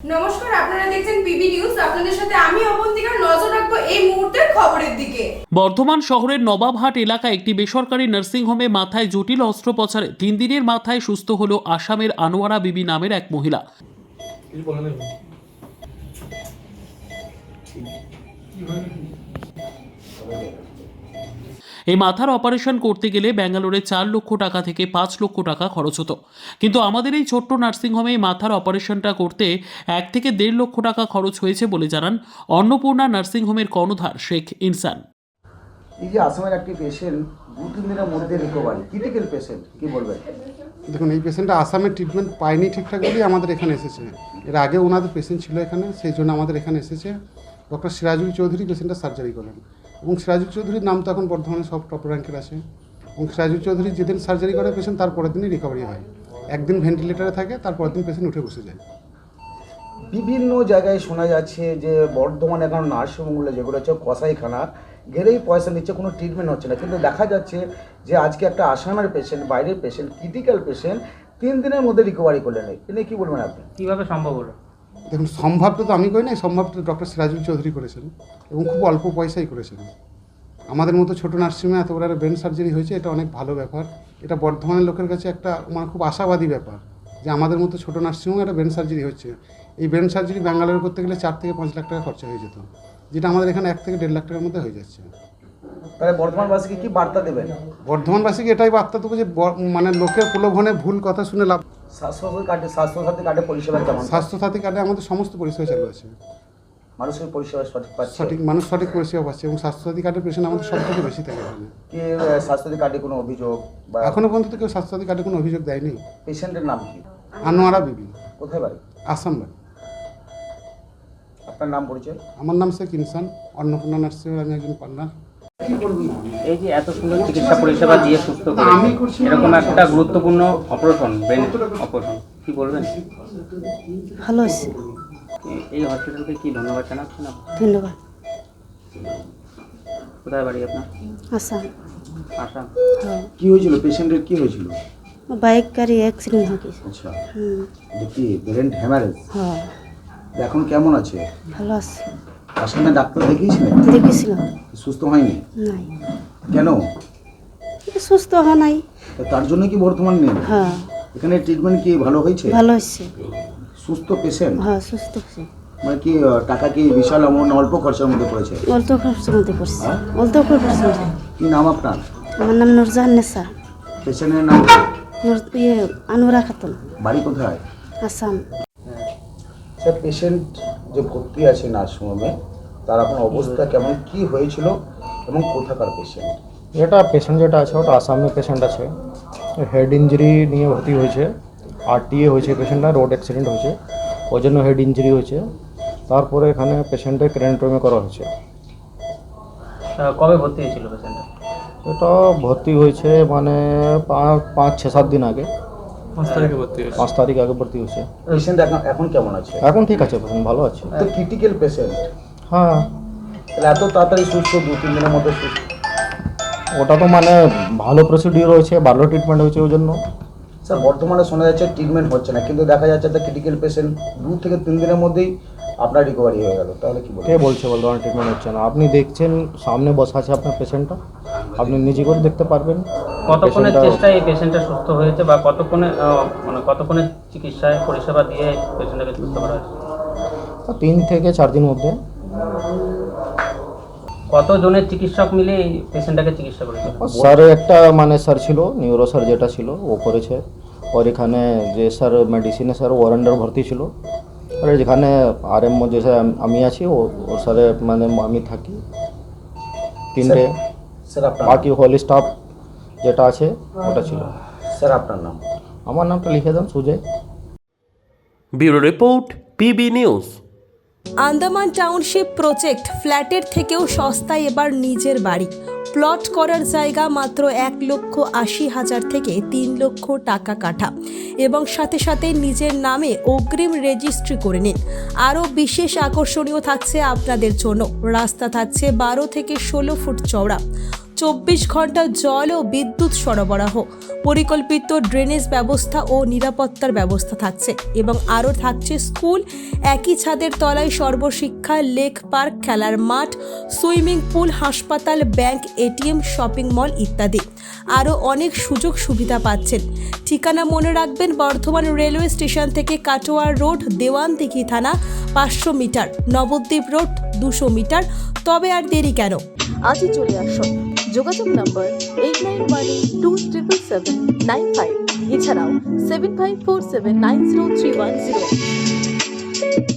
নমস্কার, আপনারা দেখছেন পিবি নিউজ। আপনাদের সাথে আমি অবন্তিকা। নজর রাখবো এই মুহূর্তের খবরের দিকে। বর্ধমান শহরের নবাবহাট এলাকায় একটি বেসরকারি নার্সিংহোমে মাথায় জটিল অস্ত্রোপচারে 3 দিনের মাথায় সুস্থ হলো আসামের আনোয়ারা বিবি নামের এক মহিলা। এই মাথার অপারেশন করতে গেলে ব্যাঙ্গালোরে 4 লক্ষ টাকা থেকে 5 লক্ষ টাকা খরচ হতো, কিন্তু আমাদের এই ছোট্ট নার্সিংহোমে এই মাথার অপারেশনটা করতে 1 থেকে 1.5 লক্ষ টাকা খরচ হয়েছে বলে জানান অন্নপূর্ণা নার্সিংহোমের কর্ণধার শেখ ইনসান। এই যে আসামের একটি পেশেন্ট 2-3 দিনের মধ্যে রিকভারি, ক্রিটিক্যাল পেশেন্ট, কি বলবেন? দেখুন, এই পেশেন্টটা আসামের ট্রিটমেন্ট পায়নি ঠিকঠাক বলেই আমাদের এখানে এসেছে। এর আগে ওনাদের পেশেন্ট ছিল এখানে, সেই জন্য আমাদের এখানে এসেছে। ডক্টর সিরাজুল চৌধুরী পেশেন্টটা সার্জারি করেন, এবং সিরাজুল চৌধুরীর নাম তো এখন বর্ধমানে সব টপ র্যাঙ্কের আছে। এবং সিরাজুল চৌধুরী যেদিন সার্জারি করে পেশেন্ট, তারপরের দিনই রিকভারি হয়। একদিন ভেন্টিলেটারে থাকে, তারপরের দিন পেশেন্ট উঠে বসে যায়। বিভিন্ন জায়গায় শোনা যাচ্ছে যে বর্ধমানে এখন নার্সিংহোমগুলো যেগুলো হচ্ছে কসাইখানা ঘেরেই পয়সা নিচ্ছে, কোনো ট্রিটমেন্ট হচ্ছে না। কিন্তু দেখা যাচ্ছে যে আজকে একটা আসামের পেশেন্ট, বাইরের পেশেন্ট, ক্রিটিক্যাল পেশেন্ট 3 দিনের মধ্যে রিকভারি করলেন। এনে কী বলবেন আপনি? কীভাবে সম্ভব হলো? দেখুন, সম্ভবটা তো আমি করি না, সম্ভবটা ডক্টর সিরাজুল চৌধুরী করেছেন, এবং খুব অল্প পয়সাই করেছেন। আমাদের মতো ছোটো নার্সিংহোমে এত বড় একটা ব্রেন সার্জারি হয়েছে, এটা অনেক ভালো ব্যাপার। এটা বর্ধমানের লোকের কাছে একটা খুব আশাবাদী ব্যাপার যে আমাদের মতো ছোটো নার্সিংহোমে একটা ব্রেন সার্জারি হচ্ছে। এই ব্রেন সার্জারি ব্যাঙ্গালোরে করতে গেলে 4 থেকে 5 লাখ টাকা খরচা হয়ে যেত, যেটা আমাদের এখানে 1 থেকে 1.5 লাখ টাকার মধ্যে হয়ে যাচ্ছে। তাহলে বর্ধমানবাসীকে কী বার্তা দেবেন? বর্ধমানবাসীকে এটাই বার্তা দেবো যে লোকের প্রলোভনে ভুল কথা শুনে লাভ। স্বাস্থ্যসাথী কার্ডে পরিষেবা কেমন? স্বাস্থ্যসাথী কার্ডে আমাদের সমস্ত পরিষেবা চালু আছে। মানুষের পরিষেবা সঠিক পাচ্ছে? মানুষ সঠিক পরিষেবা পাচ্ছে, এবং স্বাস্থ্যসাথী কার্ডের পেশেন্ট আমাদের সব থেকে বেশি থাকে এখানে। কি স্বাস্থ্যসাথী কার্ডে কোনো অভিযোগ বা এখনও পর্যন্ত কেউ স্বাস্থ্যসাথী কার্ডে কোনো অভিযোগ দেয়নি। পেশেন্টের নাম কি? আনোয়ারা বিবি। কোথায় বাড়ি? আসাম বাড়ি। আপনার নাম, পরিচয়? আমার নাম শেখ ইনসান, অন্নপূর্ণা নার্সিংহোমের আমি একজন পার্টনার। এই যে এত সুন্দর চিকিৎসা পরিষেবা দিয়ে সুস্থ করে এরকম একটা গুরুত্বপূর্ণ অপারেশন, ব্রেন অপারেশন, কি বলবেন? ভালো আছে, এই হসপিটালকে কি ধন্যবাদ জানাচ্ছেন আপনি? ধন্যবাদ। কোথায় বাড়ি আপনার? আসাম। আসাম। হ্যাঁ, কি হয়েছিল পেশেন্টের? কি হয়েছিল? বাইক গাড়ি অ্যাক্সিডেন্ট হয়ে গেছে। আচ্ছা, কি ব্রেন হ্যামারেজ? হ্যাঁ, এখন কেমন আছে? ভালো আছে। আসামে ডাক্তার দেখিয়েছিলেন? দেখেছিলাম, সুস্থ হয়নি? নাই, কেন? সুস্থ হওয়া নাই। তার জন্য কি বর্তমান নেই? হ্যাঁ, এখানে ট্রিটমেন্ট কি ভালো হয়েছে? ভালো হচ্ছে। সুস্থ পেশেন্ট? হ্যাঁ, সুস্থ হচ্ছে। মানে কি টাকা কি বিশাল অ্যামাউন্ট অল্প খরচার মধ্যে পড়েছে? অল্প খরচের মধ্যে করছে, হ্যাঁ? অল্প খরচের মধ্যে। কি নাম আপনার? আমার নাম নুরজাহান নেসা। পেশেন্টের নাম কি? আনোয়ারা খাতুন, বাড়ি কোথায়? আসাম। স্যার, পেশেন্ট যে ভর্তি আছে নার্সিংহোমে, তার এখন অবস্থা কেমন, কি হয়েছিল এবং কোথাকার পেশেন্ট? যেটা পেশেন্ট যেটা আছে ওটা আসামের পেশেন্ট আছে, হেড ইঞ্জুরি নিয়ে ভর্তি হয়েছে। আরটিএ হয়েছে পেশেন্টটা, রোড অ্যাক্সিডেন্ট হয়েছে, ওই জন্য হেড ইঞ্জুরি হয়েছে। তারপরে এখানে পেশেন্টের ক্রেনেটোমি করা হয়েছে। কবে ভর্তি হয়েছিল পেশেন্টটা? এটা ভর্তি হয়েছে 5-6-7 দিন আগে। 5 তারিখ আগে ভর্তি হয়েছে। পেশেন্ট এখন কেমন আছে? এখন ঠিক আছে, পেশেন্ট ভালো আছে। তো ক্রিটিক্যাল পেশেন্ট, হ্যাঁ, তাহলে এত তাড়াতাড়ি সুস্থ, 2-3 দিনের মধ্যে সুস্থ? ওটা তো ভালো প্রসিডিওর হয়েছে, ভালো ট্রিটমেন্ট হয়েছে, ওই জন্য। স্যার, বর্তমানে শোনা যাচ্ছে ট্রিটমেন্ট হচ্ছে না, কিন্তু দেখা যাচ্ছে একটা ক্রিটিক্যাল পেশেন্ট 2 থেকে 3 দিনের মধ্যেই আপনার রিকভারি হয়ে গেল, তাহলে কি কে বলবেন? বলছে বর্তমানে ট্রিটমেন্ট হচ্ছে না? আপনি দেখছেন, সামনে বসা আছে আপনার পেশেন্টটা, আপনি নিজে করে দেখতে পারবেন। কতক্ষণের পেশেন্টটা- চেষ্টায় এই পেশেন্টটা সুস্থ হয়েছে, বা কতক্ষণের চিকিৎসায় পরিষেবা দিয়ে পেশেন্টটাকে সুস্থ করা হয়েছে? 3 থেকে 4 দিনের মধ্যে। কতজনের চিকিৎসক মিলে এই পেশেন্টটাকে চিকিৎসা করেছে? স্যার একটা স্যার ছিল, নিউরো স্যার যেটা ছিল ও করেছে। और এখানে যে স্যার মেডিসিনে স্যার ওর আন্ডার ভর্তি ছিল। আর যেখানে আরএমও যে স্যার আমি আছি, ও স্যারে আমি থাকি 3টে। স্যার আপনার বাকি হোল স্টাফ যেটা আছে ওটা ছিল। স্যার আপনার নাম? আমার নামটা লিখে দেন, Sujoy. Bureau report, PB news. Andaman township project ফ্ল্যাটের থেকেও সস্তায় এবার নিজের বাড়ি। প্লট করার জায়গা মাত্র 1,80,000 থেকে 3 লক্ষ টাকা কাঠা, এবং সাথে সাথে নিজের নামে অগ্রিম রেজিস্ট্রি করে নিন। আরও বিশেষ আকর্ষণীয় থাকছে আপনাদের জন্য, রাস্তা থাকছে 12 থেকে 16 ফুট চওড়া। 24 ঘন্টা জল ও বিদ্যুৎ সরবরাহ, পরিকল্পিত ড্রেনেজ ব্যবস্থা ও নিরাপত্তার ব্যবস্থা থাকছে এবং আরও থাকছে স্কুল, একই ছাদের তলায় সর্বশিক্ষা, লেক পার্ক, খেলার মাঠ, সুইমিং পুল, হাসপাতাল, ব্যাংক, এটিএম, শপিং মল ইত্যাদি। আরও অনেক সুযোগ সুবিধা পাচ্ছেন। ঠিকানা মনে রাখবেন, বর্ধমান রেলওয়ে স্টেশন থেকে কাটোয়া রোড, দেওয়ানদিঘি থানা 500 মিটার, নবদ্বীপ রোড 200 মিটার। তবে আর দেরি কেন, আজই চলে আসুন। যোগাযোগ নম্বর 8918277795, এছাড়াও 7547903108।